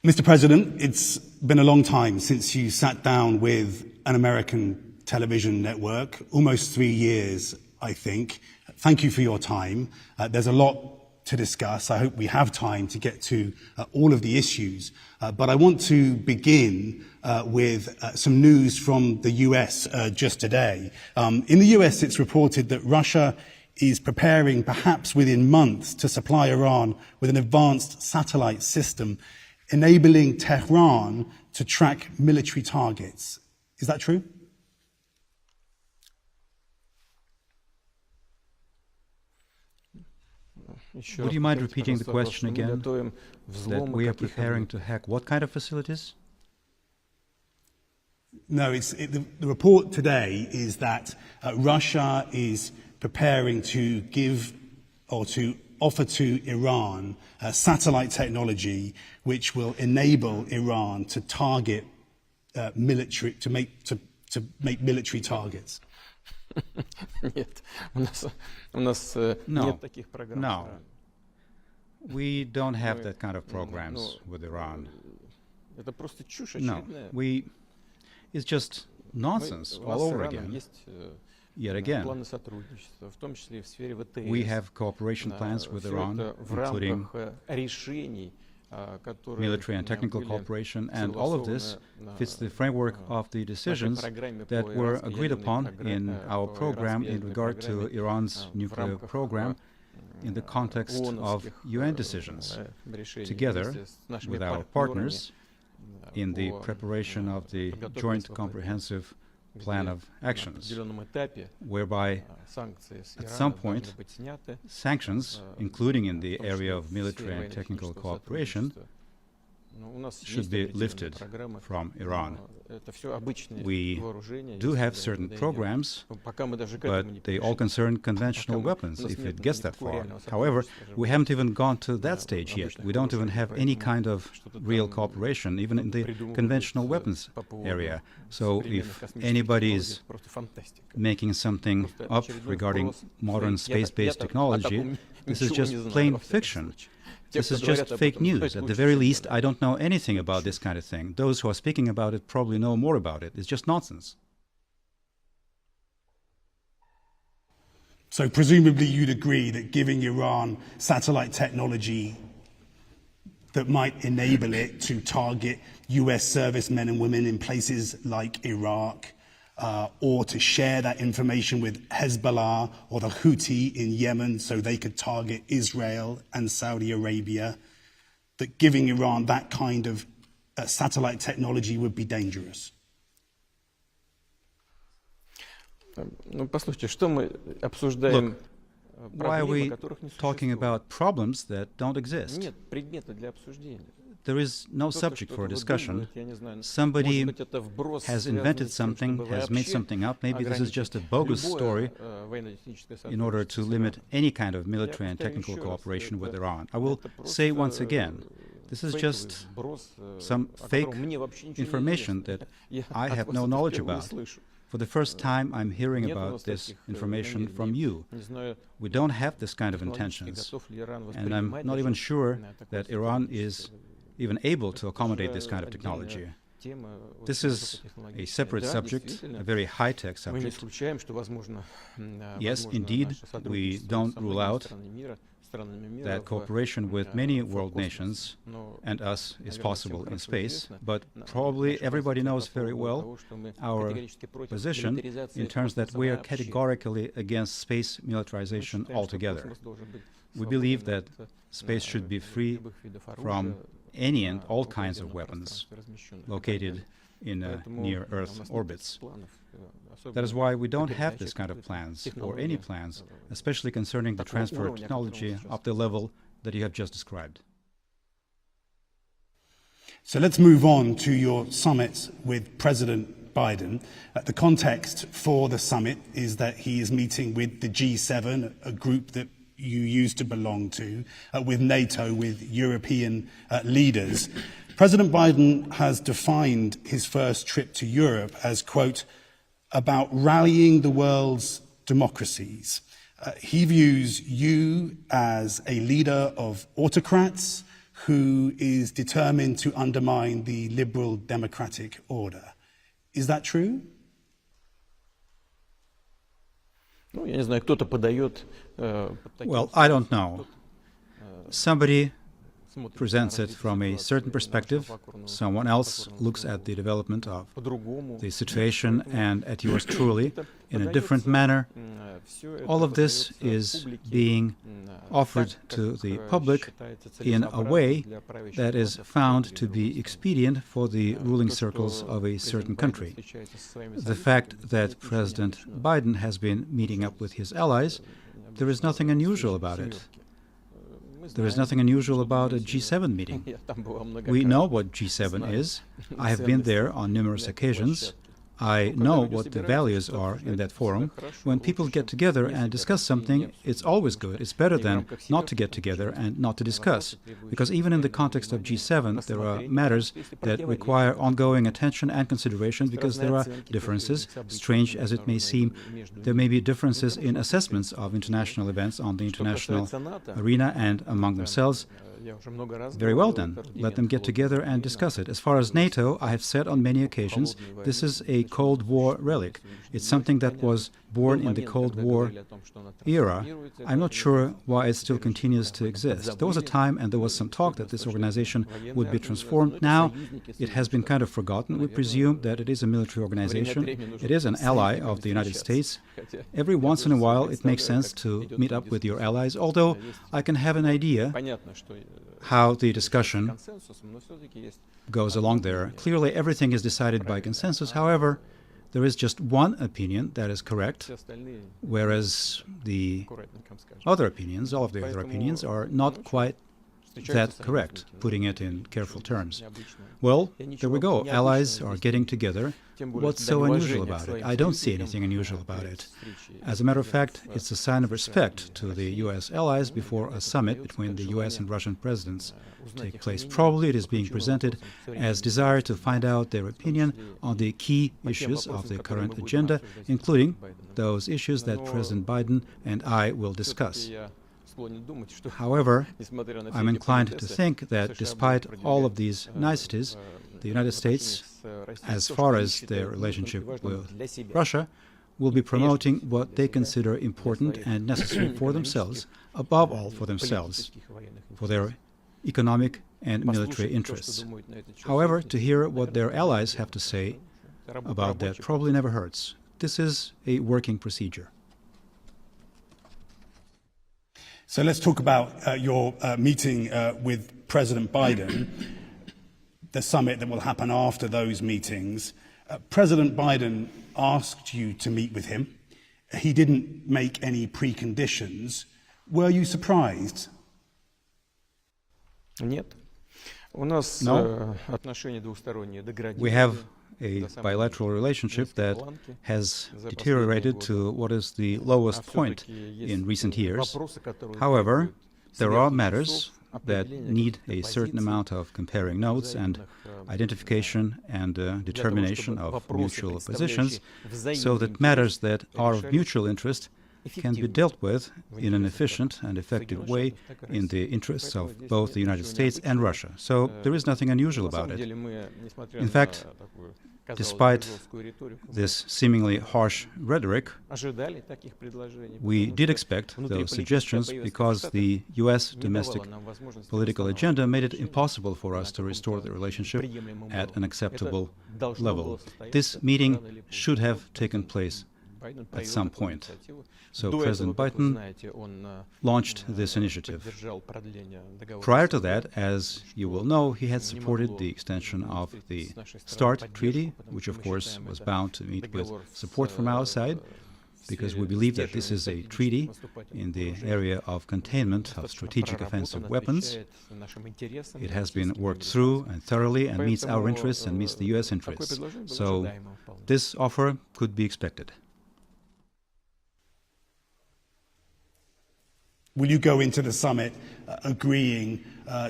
Mr. President, it's been a long time since you sat down with an American television network, almost 3 years, I think. Thank you for your time. There's a lot to discuss. I hope we have time to get to all of the issues. But I want to begin with some news from the US just today. In the US, it's reported that Russia is preparing, perhaps within months, to supply Iran with an advanced satellite system enabling Tehran to track military targets. Is that true? Would you mind repeating the question again? That we are preparing to hack what kind of facilities? No, the report today is that Russia is preparing to give or to offer to Iran satellite technology which will enable Iran to target military, to make military targets. No, we don't have that kind of programs with Iran. No, it's just nonsense all over again. Yet again, we have cooperation plans with Iran, including military and technical cooperation, and all of this fits the framework of the decisions that were agreed upon in our program in regard to Iran's nuclear program in the context of UN decisions, together with our partners in the preparation of the Joint Comprehensive Plan of Actions, whereby at some point sanctions, including in the area of military and technical cooperation, should be lifted from Iran. We do have certain programs, but they all concern conventional weapons, if it gets that far. However, we haven't even gone to that stage yet. We don't even have any kind of real cooperation, even in the conventional weapons area. So if anybody is making something up regarding modern space-based technology, this is just plain fiction. This is just fake news. At the very least, I don't know anything about this kind of thing. Those who are speaking about it probably know more about it. It's just nonsense. So presumably you'd agree that giving Iran satellite technology that might enable it to target US servicemen and women in places like Iraq, or to share that information with Hezbollah or the Houthi in Yemen so they could target Israel and Saudi Arabia, that giving Iran that kind of satellite technology would be dangerous? Look, why are we talking about problems that don't exist? There is no subject for discussion. Somebody has invented something, has made something up. Maybe this is just a bogus story in order to limit any kind of military and technical cooperation with Iran. I will say once again, this is just some fake information that I have no knowledge about. For the first time, I'm hearing about this information from you. We don't have this kind of intentions, and I'm not even sure that Iran is even able to accommodate this kind of technology. This is a separate subject, a very high-tech subject. Yes, indeed, we don't rule out that cooperation with many world nations and us is possible in space, but probably everybody knows very well our position in terms that we are categorically against space militarization altogether. We believe that space should be free from any and all kinds of weapons located in near-Earth orbits. That is why we don't have this kind of plans, or any plans, especially concerning the transfer of technology up the level that you have just described. So let's move on to your summit with President Biden. The context for the summit is that he is meeting with the G7, a group that you used to belong to, with NATO, with European leaders. President Biden has defined his first trip to Europe as, quote, about rallying the world's democracies. He views you as a leader of autocrats who is determined to undermine the liberal democratic order. Is that true? Well, I don't know. Somebody presents it from a certain perspective, someone else looks at the development of the situation and at yours truly in a different manner. All of this is being offered to the public in a way that is found to be expedient for the ruling circles of a certain country. The fact that President Biden has been meeting up with his allies, there is nothing unusual about it. There is nothing unusual about a G7 meeting. We know what G7 is. I have been there on numerous occasions. I know what the values are in that forum. When people get together and discuss something, it's always good. It's better than not to get together and not to discuss. Because even in the context of G7, there are matters that require ongoing attention and consideration because there are differences. Strange as it may seem, there may be differences in assessments of international events on the international arena and among themselves. Very well then, let them get together and discuss it. As far as NATO, I have said on many occasions, this is a Cold War relic. It's something that was born in the Cold War era. I'm not sure why it still continues to exist. There was a time and there was some talk that this organization would be transformed. Now it has been kind of forgotten. We presume that it is a military organization. It is an ally of the United States. Every once in a while it makes sense to meet up with your allies, although I can have an idea how the discussion goes along there. Clearly everything is decided by consensus. However, there is just one opinion that is correct, whereas the other opinions, all of the other opinions, are not quite that correct, putting it in careful terms. Well, there we go. Allies are getting together. What's so unusual about it? I don't see anything unusual about it. As a matter of fact, it's a sign of respect to the U.S. allies before a summit between the U.S. and Russian presidents take place. Probably it is being presented as desire to find out their opinion on the key issues of the current agenda, including those issues that President Biden and I will discuss. However, I'm inclined to think that despite all of these niceties, the United States, as far as their relationship with Russia, will be promoting what they consider important and necessary for themselves, above all for themselves, for their economic and military interests. However, to hear what their allies have to say about that probably never hurts. This is a working procedure. So let's talk about your meeting with President Biden, the summit that will happen after those meetings. President Biden asked you to meet with him. He didn't make any preconditions. Were you surprised? No. We have a bilateral relationship that has deteriorated to what is the lowest point in recent years. However, there are matters that need a certain amount of comparing notes and identification and determination of mutual positions, so that matters that are of mutual interest can be dealt with in an efficient and effective way in the interests of both the United States and Russia. So there is nothing unusual about it. In fact, despite this seemingly harsh rhetoric, we did expect those suggestions because the U.S. domestic political agenda made it impossible for us to restore the relationship at an acceptable level. This meeting should have taken place at some point. So President Biden launched this initiative. Prior to that, as you will know, he had supported the extension of the START treaty, which of course was bound to meet with support from our side, because we believe that this is a treaty in the area of containment of strategic offensive weapons. It has been worked through and thoroughly and meets our interests and meets the U.S. interests. So this offer could be expected. Will you go into the summit agreeing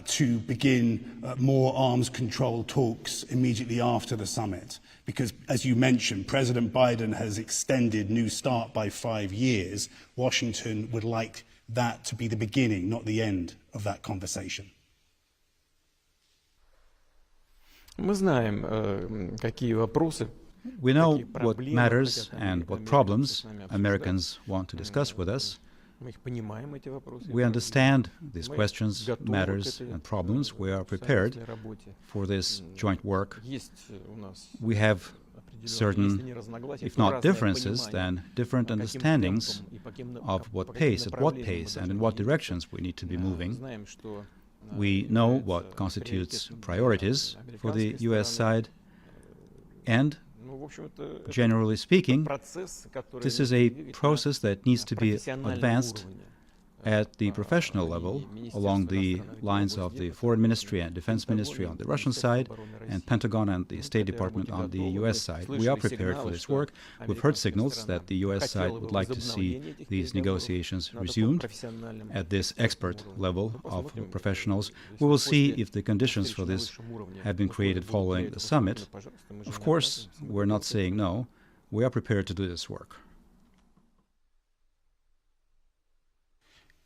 to begin more arms control talks immediately after the summit? Because, as you mentioned, President Biden has extended New START by 5 years. Washington would like that to be the beginning, not the end of that conversation. We know what matters and what problems Americans want to discuss with us. We understand these questions, matters, and problems. We are prepared for this joint work. We have certain, if not differences, then different understandings of what pace, at what pace, and in what directions we need to be moving. We know what constitutes priorities for the U.S. side, and generally speaking, this is a process that needs to be advanced at the professional level, along the lines of the Foreign Ministry and Defense Ministry on the Russian side, and Pentagon and the State Department on the U.S. side. We are prepared for this work. We've heard signals that the U.S. side would like to see these negotiations resumed at this expert level of professionals. We will see if the conditions for this have been created following the summit. Of course, we're not saying no. We are prepared to do this work.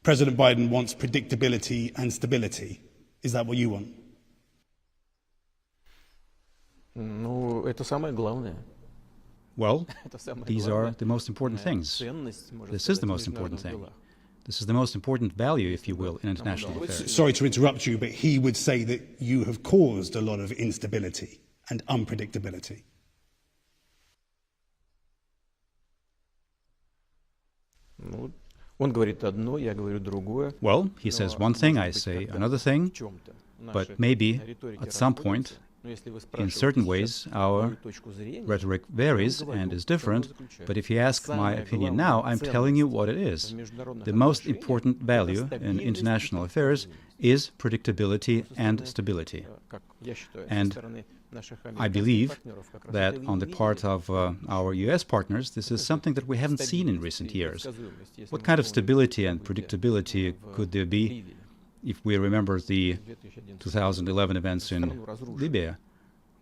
President Biden wants predictability and stability. Is that what you want? Well, these are the most important things. This is the most important thing. This is the most important value, if you will, in international affairs. Sorry to interrupt you, but he would say that you have caused a lot of instability and unpredictability. Well, he says one thing, I say another thing, but maybe at some point, in certain ways, our rhetoric varies and is different, but if you ask my opinion now, I'm telling you what it is. The most important value in international affairs is predictability and stability. And I believe that on the part of our U.S. partners, this is something that we haven't seen in recent years. What kind of stability and predictability could there be if we remember the 2011 events in Libya,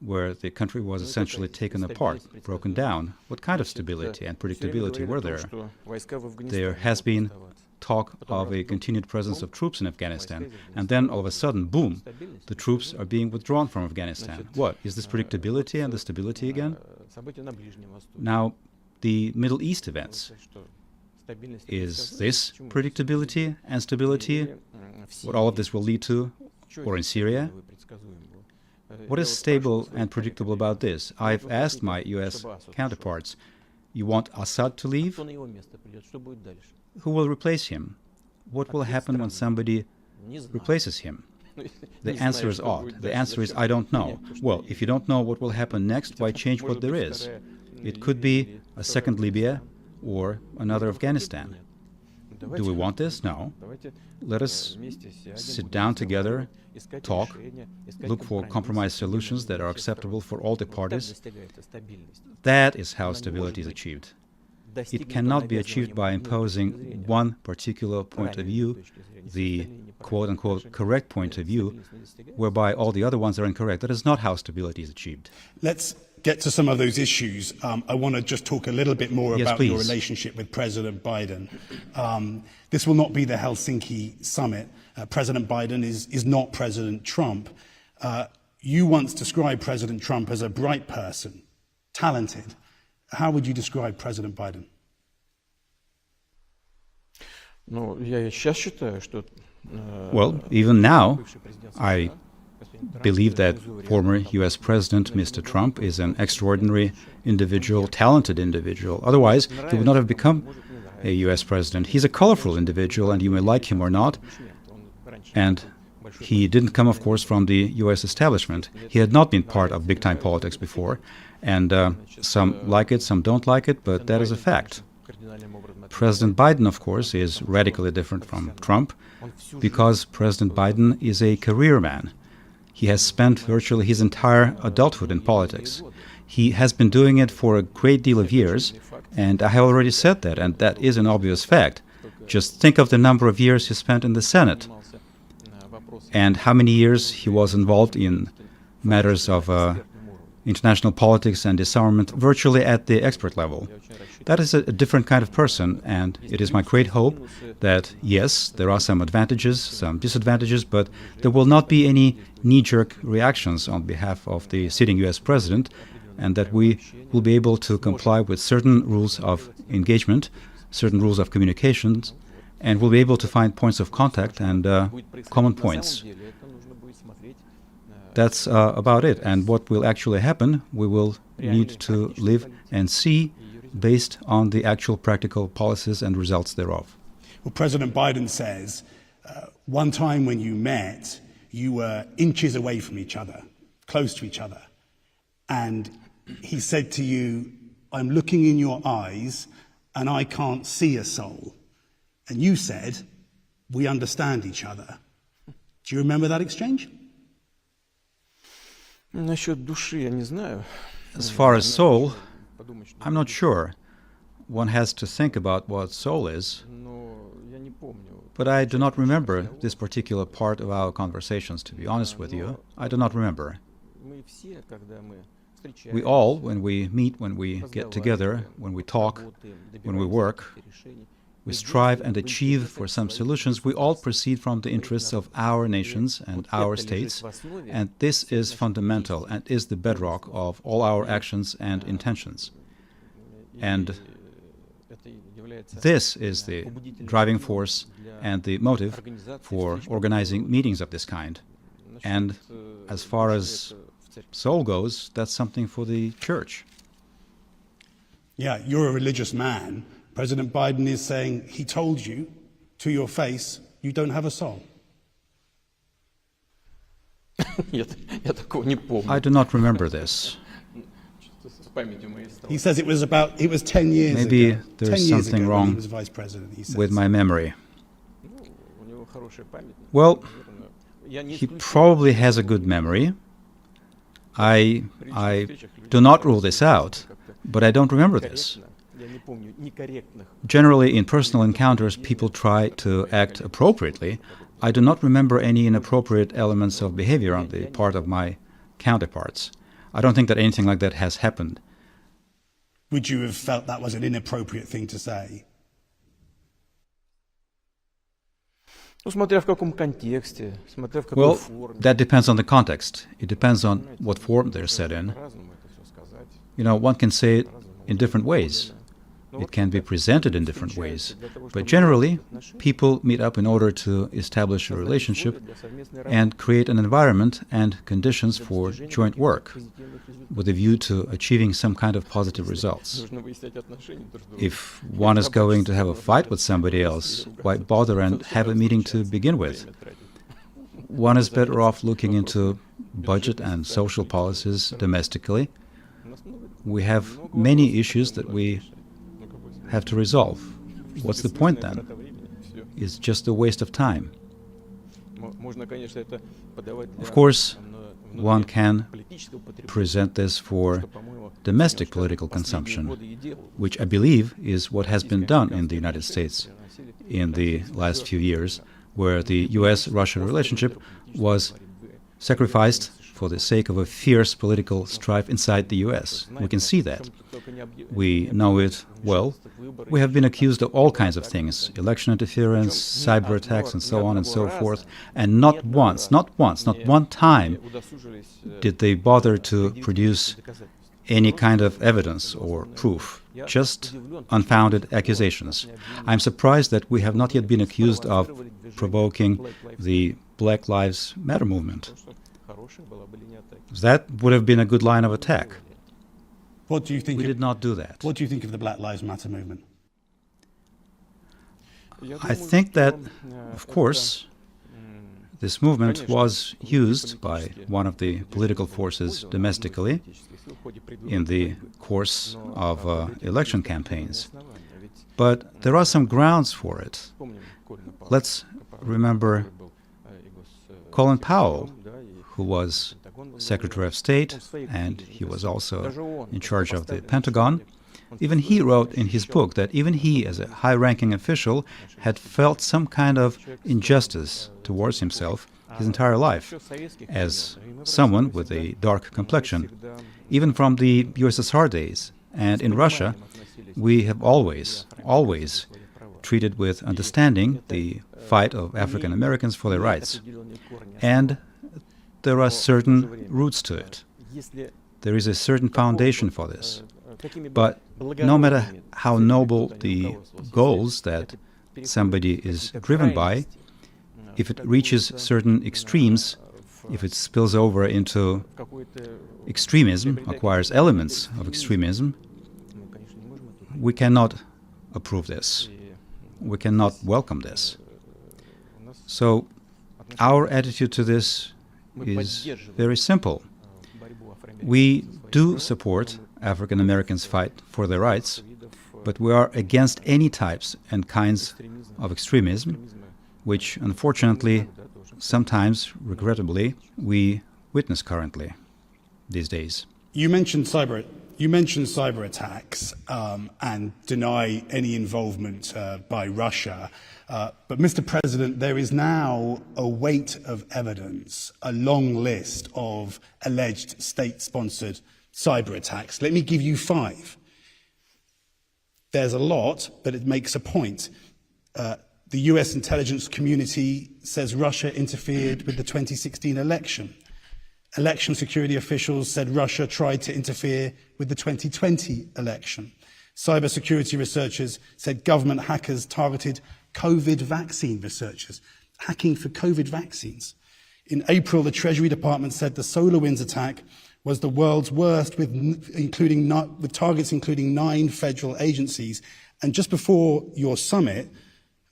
where the country was essentially taken apart, broken down? What kind of stability and predictability were there? There has been talk of a continued presence of troops in Afghanistan, and then all of a sudden, boom, the troops are being withdrawn from Afghanistan. What? Is this predictability and the stability again? Now, the Middle East events. Is this predictability and stability? What all of this will lead to? Or in Syria? What is stable and predictable about this? I've asked my U.S. counterparts, you want Assad to leave? Who will replace him? What will happen when somebody replaces him? The answer is odd. The answer is, I don't know. Well, if you don't know what will happen next, why change what there is? It could be a second Libya or another Afghanistan. Do we want this? No. Let us sit down together, talk, look for compromise solutions that are acceptable for all the parties. That is how stability is achieved. It cannot be achieved by imposing one particular point of view, the quote-unquote correct point of view, whereby all the other ones are incorrect. That is not how stability is achieved. Let's get to some of those issues. I want to just talk a little bit more about your relationship with President Biden. This will not be the Helsinki summit. President Biden is not President Trump. You once described President Trump as a bright person, talented. How would you describe President Biden? Well, even now, I believe that former U.S. President Mr. Trump is an extraordinary individual, talented individual. Otherwise, he would not have become a U.S. president. He's a colorful individual, and you may like him or not. And he didn't come, of course, from the U.S. establishment. He had not been part of big-time politics before. And some like it, some don't like it, but that is a fact. President Biden, of course, is radically different from Trump because President Biden is a career man. He has spent virtually his entire adulthood in politics. He has been doing it for a great deal of years, and I have already said that, and that is an obvious fact. Just think of the number of years he spent in the Senate, and how many years he was involved in matters of international politics and disarmament virtually at the expert level. That is a different kind of person, and it is my great hope that, yes, there are some advantages, some disadvantages, but there will not be any knee-jerk reactions on behalf of the sitting US president, and that we will be able to comply with certain rules of engagement, certain rules of communications, and we'll be able to find points of contact and common points. That's about it. And what will actually happen, we will need to live and see based on the actual practical policies and results thereof. Well, President Biden says one time when you met, you were inches away from each other, close to each other. And he said to you, I'm looking in your eyes and I can't see a soul. And you said, we understand each other. Do you remember that exchange? As far as soul, I'm not sure. One has to think about what soul is. But I do not remember this particular part of our conversations, to be honest with you. I do not remember. We all, when we meet, when we get together, when we talk, when we work, we strive and achieve for some solutions. We all proceed from the interests of our nations and our states, and this is fundamental and is the bedrock of all our actions and intentions. And this is the driving force and the motive for organizing meetings of this kind. And as far as soul goes, that's something for the church. Yeah, you're a religious man. President Biden is saying he told you to your face you don't have a soul. I do not remember this. He says it was 10 years Maybe ago. there's something wrong he was vice president, he says. with my memory. Well, he probably has a good memory. I do not rule this out, but I don't remember this. Generally, in personal encounters, people try to act appropriately. I do not remember any inappropriate elements of behavior on the part of my counterparts. I don't think that anything like that has happened. Would you have felt that was an inappropriate thing to say? Well, that depends on the context. It depends on what form they're said in. You know, one can say it in different ways. It can be presented in different ways. But generally, people meet up in order to establish a relationship and create an environment and conditions for joint work with a view to achieving some kind of positive results. If one is going to have a fight with somebody else, why bother and have a meeting to begin with? One is better off looking into budget and social policies domestically. We have many issues that we have to resolve. What's the point then? It's just a waste of time. Of course, one can present this for domestic political consumption, which I believe is what has been done in the United States in the last few years, where the US-Russia relationship was sacrificed for the sake of a fierce political strife inside the US. We can see that. We know it well. We have been accused of all kinds of things, election interference, cyber attacks, and so on and so forth, and not one time did they bother to produce any kind of evidence or proof, just unfounded accusations. I'm surprised that we have not yet been accused of provoking the Black Lives Matter movement. That would have been a good line of attack. What do you think? We did not do that. What do you think of the Black Lives Matter movement? I think that, of course, this movement was used by one of the political forces domestically in the course of election campaigns. But there are some grounds for it. Let's remember Colin Powell, who was Secretary of State, and he was also in charge of the Pentagon. Even he wrote in his book that even he, as a high-ranking official, had felt some kind of injustice towards himself his entire life as someone with a dark complexion, even from the USSR days. And in Russia, we have always treated with understanding the fight of African Americans for their rights. And there are certain roots to it. There is a certain foundation for this. But no matter how noble the goals that somebody is driven by, if it reaches certain extremes, if it spills over into extremism, acquires elements of extremism, we cannot approve this. We cannot welcome this. So our attitude to this is very simple. We do support African Americans' fight for their rights, but we are against any types and kinds of extremism, which unfortunately, sometimes, regrettably, we witness currently these days. You mentioned cyber attacks and deny any involvement by Russia. But, Mr. President, there is now a weight of evidence, a long list of alleged state-sponsored cyber attacks. Let me give you 5. There's a lot, but it makes a point. The US intelligence community says Russia interfered with the 2016 election. Election security officials said Russia tried to interfere with the 2020 election. Cybersecurity researchers said government hackers targeted COVID vaccine researchers, hacking for COVID vaccines. In April, the Treasury Department said the SolarWinds attack was the world's worst, with targets including 9 federal agencies. And just before your summit,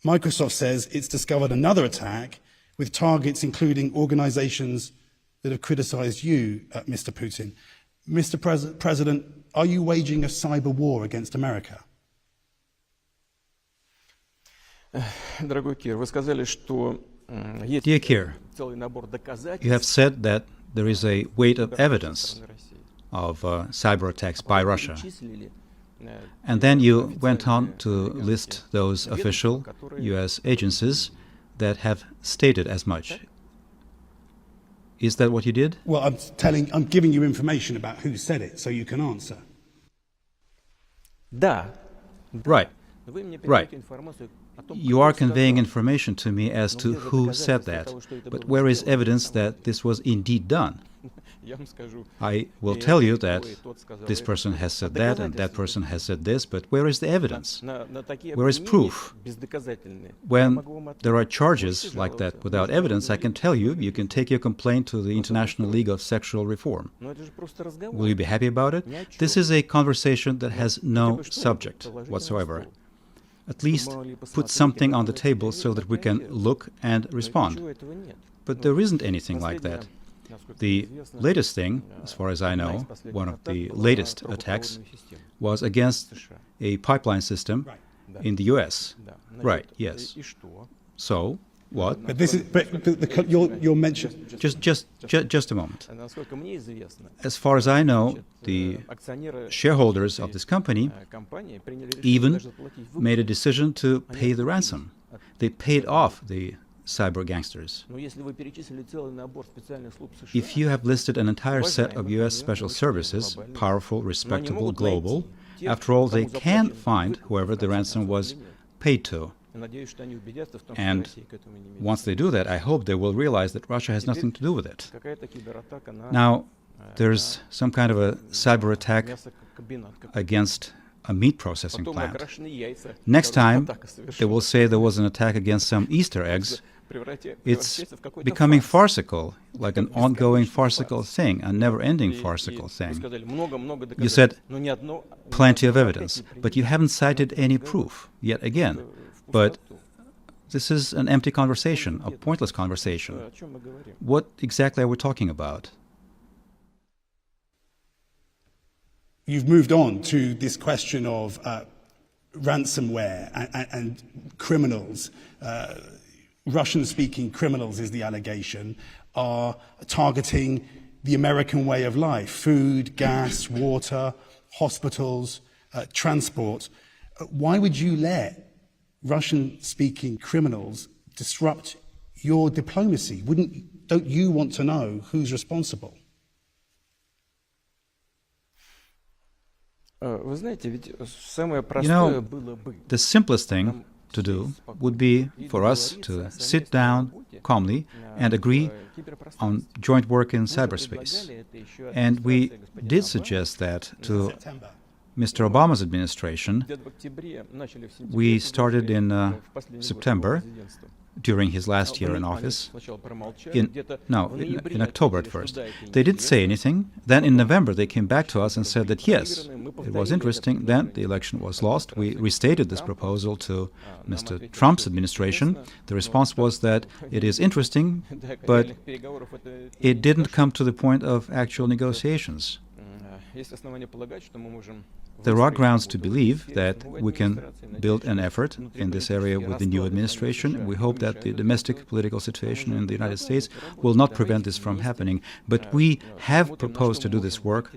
Microsoft says it's discovered another attack with targets including organizations that have criticized you, Mr. Putin. Mr. President, are you waging a cyber war against America? Dear Keir, you have said that there is a weight of evidence of cyber attacks by Russia. And then you went on to list those official US agencies that have stated as much. Is that what you did? Well, I'm giving you information about who said it, so you can answer. Right. You are conveying information to me as to who said that, but where is evidence that this was indeed done? I will tell you that this person has said that and that person has said this, but where is the evidence? Where is proof? When there are charges like that without evidence, I can tell you, you can take your complaint to the International League of Sexual Reform. Will you be happy about it? This is a conversation that has no subject whatsoever. At least put something on the table so that we can look and respond. But there isn't anything like that. The latest thing, as far as I know, one of the latest attacks, was against a pipeline system in the US. Right, yes. So, what? But this is, your mention. Just a moment. As far as I know, the shareholders of this company even made a decision to pay the ransom. They paid off the cyber gangsters. If you have listed an entire set of US special services, powerful, respectable, global, after all, they can find whoever the ransom was paid to. And once they do that, I hope they will realize that Russia has nothing to do with it. Now, there's some kind of a cyber attack against a meat processing plant. Next time, they will say there was an attack against some Easter eggs. It's becoming farcical, like an ongoing farcical thing, a never-ending farcical thing. You said plenty of evidence, but you haven't cited any proof, yet again. But this is an empty conversation, a pointless conversation. What exactly are we talking about? You've moved on to this question of ransomware and criminals. Russian-speaking criminals, is the allegation, are targeting the American way of life: food, gas, water, hospitals, transport. Why would you let Russian-speaking criminals disrupt your diplomacy? Wouldn't don't you want to know who's responsible? You know, the simplest thing to do would be for us to sit down calmly and agree on joint work in cyberspace. And we did suggest that to Mr. Obama's administration. We started in September, during his last year in office, in October at first. They didn't say anything. Then in November they came back to us and said that yes, it was interesting. Then the election was lost. We restated this proposal to Mr. Trump's administration. The response was that it is interesting, but it didn't come to the point of actual negotiations. There are grounds to believe that we can build an effort in this area with the new administration. We hope that the domestic political situation in the United States will not prevent this from happening. But we have proposed to do this work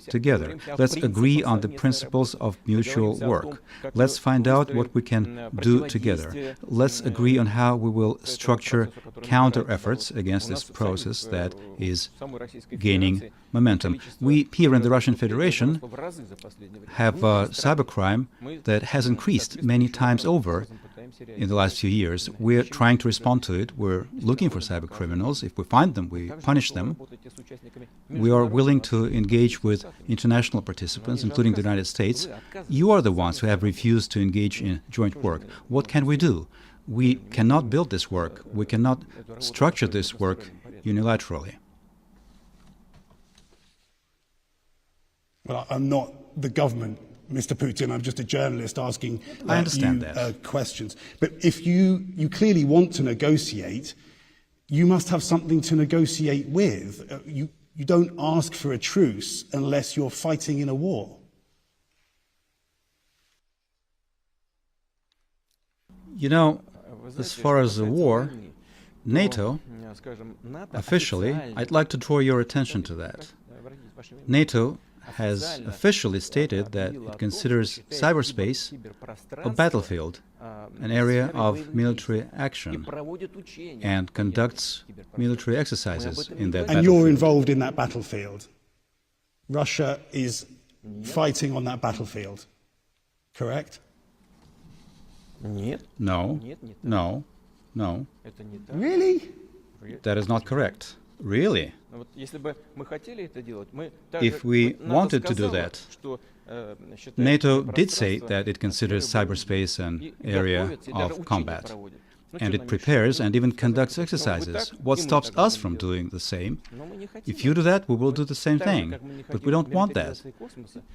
together. Let's agree on the principles of mutual work. Let's find out what we can do together. Let's agree on how we will structure counter efforts against this process that is gaining momentum. We here in the Russian Federation have cybercrime that has increased many times over in the last few years. We're trying to respond to it. We're looking for cyber criminals. If we find them, we punish them. We are willing to engage with international participants, including the United States. You are the ones who have refused to engage in joint work. What can we do? We cannot build this work. We cannot structure this work unilaterally. Well, I'm not the government, Mr. Putin. I'm just a journalist asking I understand that. Questions. But if you clearly want to negotiate, you must have something to negotiate with. You don't ask for a truce unless you're fighting in a war. You know, as far as the war, NATO, officially, I'd like to draw your attention to that. NATO has officially stated that it considers cyberspace a battlefield, an area of military action, and conducts military exercises in that battlefield. And you're involved in that battlefield. Russia is fighting on that battlefield, correct? No, no, no. Really? That is not correct. Really? If we wanted to do that, NATO did say that it considers cyberspace an area of combat, and it prepares and even conducts exercises. What stops us from doing the same? If you do that, we will do the same thing, but we don't want that.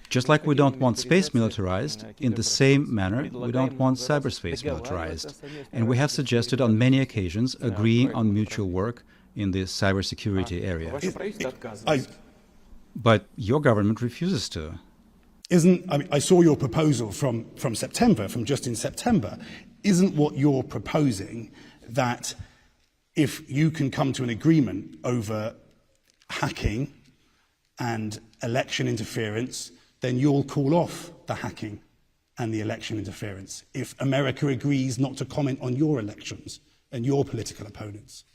Just like we don't want space militarized, in the same manner, we don't want cyberspace militarized. And we have suggested on many occasions agreeing on mutual work in the cybersecurity area. But your government refuses to. I saw your proposal from September, from just in September. Isn't what you're proposing that if you can come to an agreement over hacking and election interference, then you'll call off the hacking and the election interference if America agrees not to comment on your elections and your political opponents?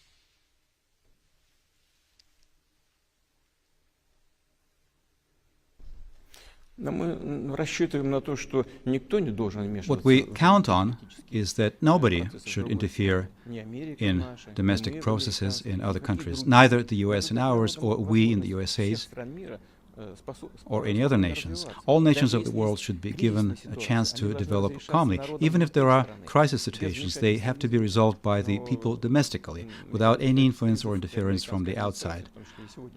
What we count on is that nobody should interfere in domestic processes in other countries, neither the US in ours or we in the USA's or any other nations. All nations of the world should be given a chance to develop calmly. Even if there are crisis situations, they have to be resolved by the people domestically, without any influence or interference from the outside.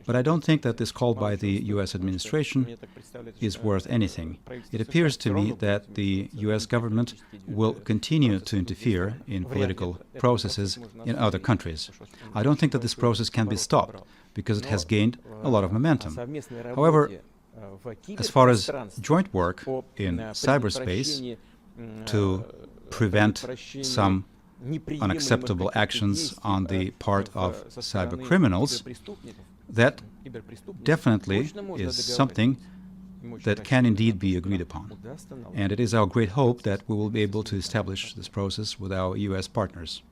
But I don't think that this call by the US administration is worth anything. It appears to me that the US government will continue to interfere in political processes in other countries. I don't think that this process can be stopped, because it has gained a lot of momentum. However, as far as joint work in cyberspace to prevent some unacceptable actions on the part of cyber criminals, that definitely is something that can indeed be agreed upon. And it is our great hope that we will be able to establish this process with our US partners.